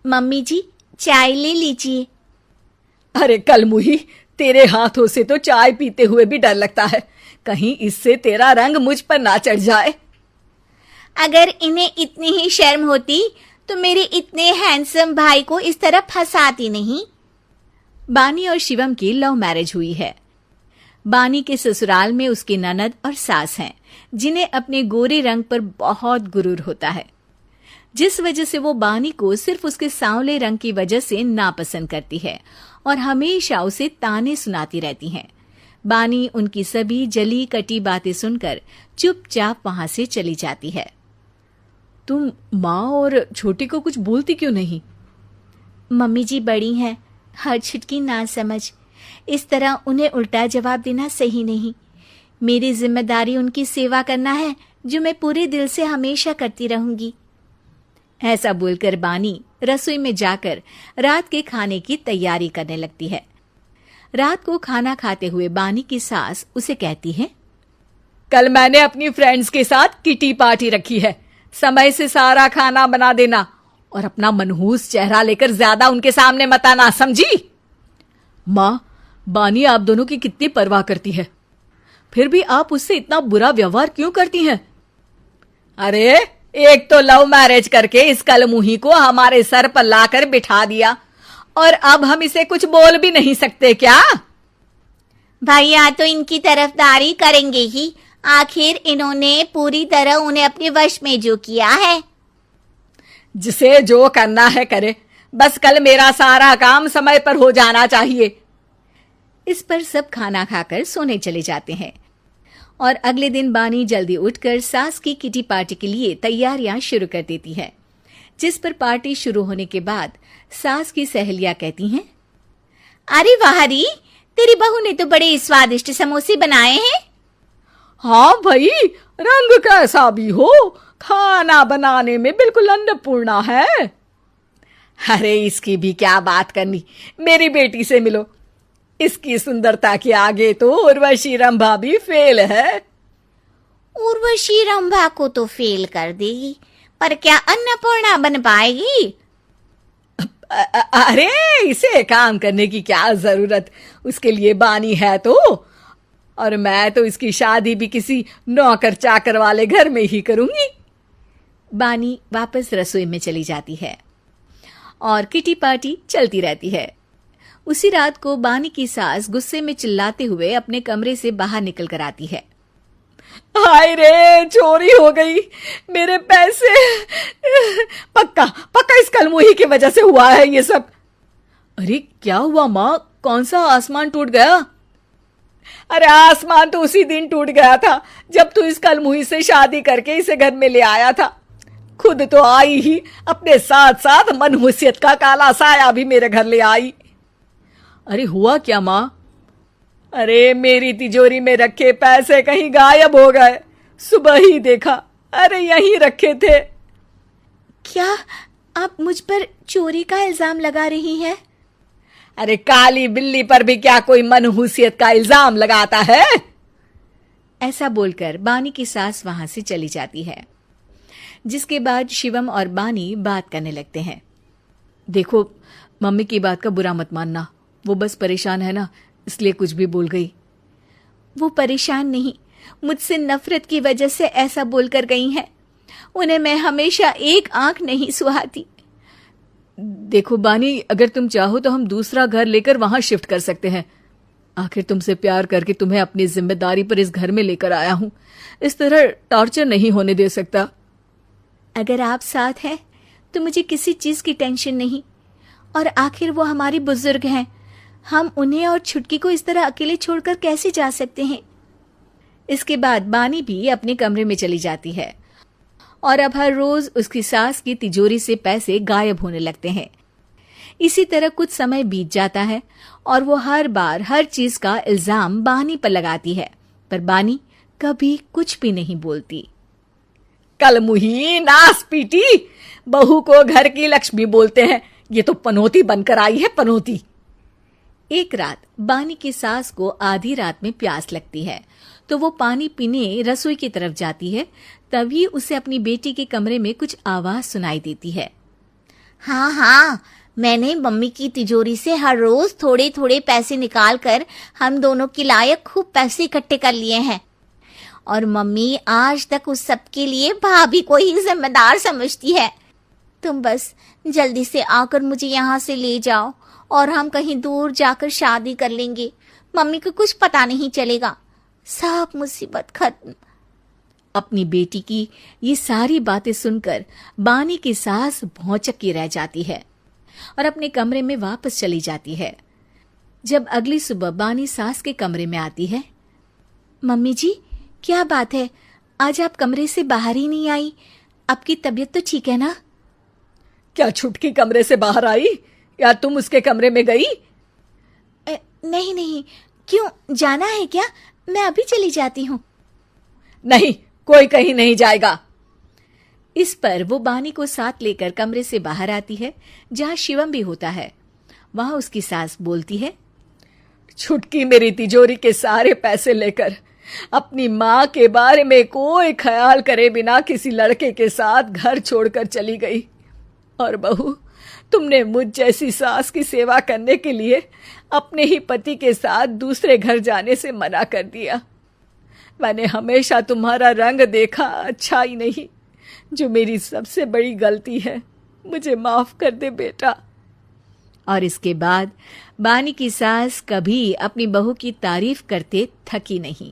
Mummy जी, चाय ले लीजिए। अरे कलमुही, तेरे हाथों से तो चाय पीते हुए भी डर लगता है, कहीं इससे तेरा रंग मुझ पर ना चढ़ जाए। अगर इन्हें इतनी ही शर्म होती तो मेरे इतने हैंडसम भाई को इस तरह फंसाती नहीं। बानी और शिवम की लव मैरिज हुई है। बानी के ससुराल में उसकी ननद और सास हैं, जिन्हें अपने गोरे रंग पर बहुत गुरूर होता है, जिस वजह से वो बानी को सिर्फ उसके सांवले रंग की वजह से नापसंद करती है और हमेशा उसे ताने सुनाती रहती हैं। बानी उनकी सभी जली कटी बातें सुनकर चुपचाप वहां से चली जाती है। तुम माँ और छोटी को कुछ बोलती क्यों नहीं? मम्मी जी बड़ी हैं, हर छिटकी ना समझ, इस तरह उन्हें उल्टा जवाब देना सही नहीं। मेरी जिम्मेदारी उनकी सेवा करना है, जो मैं पूरे दिल से हमेशा करती रहूंगी। ऐसा बोलकर बानी रसोई में जाकर रात के खाने की तैयारी करने लगती है। रात को खाना खाते हुए बानी की सास उसे कहती है, कल मैंने अपनी फ्रेंड्स के साथ किटी पार्टी रखी है, समय से सारा खाना बना देना और अपना मनहूस चेहरा लेकर ज्यादा उनके सामने मत आना, समझी? माँ, बानी आप दोनों की कितनी परवाह करती है, फिर भी आप उससे इतना बुरा व्यवहार क्यों करती हैं? अरे एक तो लव मैरिज करके इस कलमुही को हमारे सर पर लाकर बिठा दिया और अब हम इसे कुछ बोल भी नहीं सकते क्या? भैया तो इनकी तरफदारी करेंगे ही, आखिर इन्होंने पूरी तरह उन्हें अपने वश में जो किया है। जिसे जो करना है करे, बस कल मेरा सारा काम समय पर हो जाना चाहिए। इस पर सब खाना खाकर सोने चले जाते हैं और अगले दिन बानी जल्दी उठकर सास की किटी पार्टी के लिए तैयारियां शुरू कर देती है, जिस पर पार्टी शुरू होने के बाद सास की सहेलियां कहती हैं, अरे वाह री, तेरी बहू ने तो बड़े स्वादिष्ट समोसे बनाए हैं। हाँ भाई, रंग कैसा भी हो, खाना बनाने में बिल्कुल अन्नपूर्णा है। अरे इसकी भी क्या बात करनी, मेरी बेटी से मिलो, इसकी सुंदरता के आगे तो उर्वशी रंभा भी फेल है। उर्वशी रंभा को तो फेल कर देगी, पर क्या अन्नपूर्णा बन पाएगी? अरे इसे काम करने की क्या जरूरत, उसके लिए बानी है तो, और मैं तो इसकी शादी भी किसी नौकर चाकर वाले घर में ही करूंगी। बानी वापस रसोई में चली जाती है और किटी पार्टी चलती रहती है। उसी रात को बानी की सास गुस्से में चिल्लाते हुए अपने कमरे से बाहर निकल कर आती है। हाय रे, चोरी हो गई, मेरे पैसे, पक्का पक्का इस कलमुही की वजह से हुआ है ये सब। अरे क्या हुआ माँ, कौन सा आसमान टूट गया? अरे आसमान तो उसी दिन टूट गया था जब तू इस कलमुही से शादी करके इसे घर में ले आया था। खुद तो आई ही, अपने साथ साथ मनहूसियत का काला साया भी मेरे घर ले आई। अरे हुआ क्या माँ? अरे मेरी तिजोरी में रखे पैसे कहीं गायब हो गए, सुबह ही देखा, अरे यहीं रखे थे। क्या आप मुझ पर चोरी का इल्जाम लगा रही हैं? अरे काली बिल्ली पर भी क्या कोई मनहूसियत का इल्जाम लगाता है? ऐसा बोलकर बानी की सास वहां से चली जाती है, जिसके बाद शिवम और बानी बात करने लगते हैं। देखो, मम्मी की बात का बुरा मत मानना, वो बस परेशान है ना, इसलिए कुछ भी बोल गई। वो परेशान नहीं, मुझसे नफरत की वजह से ऐसा बोलकर गई हैं। उन्हें मैं हमेशा एक आंख नहीं सुहाती। देखो बानी, अगर तुम चाहो तो हम दूसरा घर लेकर वहां शिफ्ट कर सकते हैं। आखिर तुमसे प्यार करके तुम्हें अपनी जिम्मेदारी पर इस घर में लेकर आया हूं, इस तरह टॉर्चर नहीं होने दे सकता। अगर आप साथ हैं तो मुझे किसी चीज की टेंशन नहीं, और आखिर वो हमारी बुजुर्ग हैं, हम उन्हें और छुटकी को इस तरह अकेले छोड़कर कैसे जा सकते हैं? इसके बाद बानी भी अपने कमरे में चली जाती है और अब हर रोज उसकी सास की तिजोरी से पैसे गायब होने लगते हैं। इसी तरह कुछ समय बीत जाता है और वो हर बार हर चीज का इल्जाम बानी पर लगाती है, पर बानी कभी कुछ भी नहीं बोलती। कलमुही नास पीटी, बहू को घर की लक्ष्मी बोलते हैं, ये तो पनौती बनकर आई है, पनौती। एक रात बानी की सास को आधी रात में प्यास लगती है, तो वो पानी पीने रसोई की तरफ जाती है। तभी उसे अपनी बेटी के कमरे में कुछ आवाज सुनाई देती है। हाँ हाँ, मैंने मम्मी की तिजोरी से हर रोज थोड़े थोड़े पैसे निकाल कर हम दोनों के लायक खूब पैसे इकट्ठे कर लिए हैं। और मम्मी आज तक उस सब के लिए भाभी को ही जिम्मेदार समझती है। तुम बस जल्दी से आकर मुझे यहाँ से ले जाओ और हम कहीं दूर जाकर शादी कर लेंगे। मम्मी को कुछ पता नहीं चलेगा, सब मुसीबत खत्म। अपनी बेटी की ये सारी बातें सुनकर बानी की सास भौंचक्की रह जाती है और अपने कमरे में वापस चली जाती है। जब अगली सुबह बानी सास के कमरे में आती है, मम्मी जी, क्या बात है, आज आप कमरे से बाहर ही नहीं आई? आपकी तबीयत तो ठीक है ना? क्या छुटकी कमरे से बाहर आई या तुम उसके कमरे में गई? नहीं नहीं, क्यों, जाना है क्या? मैं अभी चली जाती हूँ। नहीं, कोई कहीं नहीं जाएगा। इस पर वो बानी को साथ लेकर कमरे से बाहर आती है, जहां शिवम भी होता है। वहां उसकी सास बोलती है, छुटकी मेरी तिजोरी के सारे पैसे लेकर अपनी माँ के बारे में कोई ख्याल करे बिना किसी लड़के के साथ घर छोड़कर चली गई। और बहू, तुमने मुझ जैसी सास की सेवा करने के लिए अपने ही पति के साथ दूसरे घर जाने से मना कर दिया। मैंने हमेशा तुम्हारा रंग देखा अच्छा ही नहीं, जो मेरी सबसे बड़ी गलती है। मुझे माफ कर दे बेटा। और इसके बाद बानी की सास कभी अपनी बहू की तारीफ करते थकी नहीं।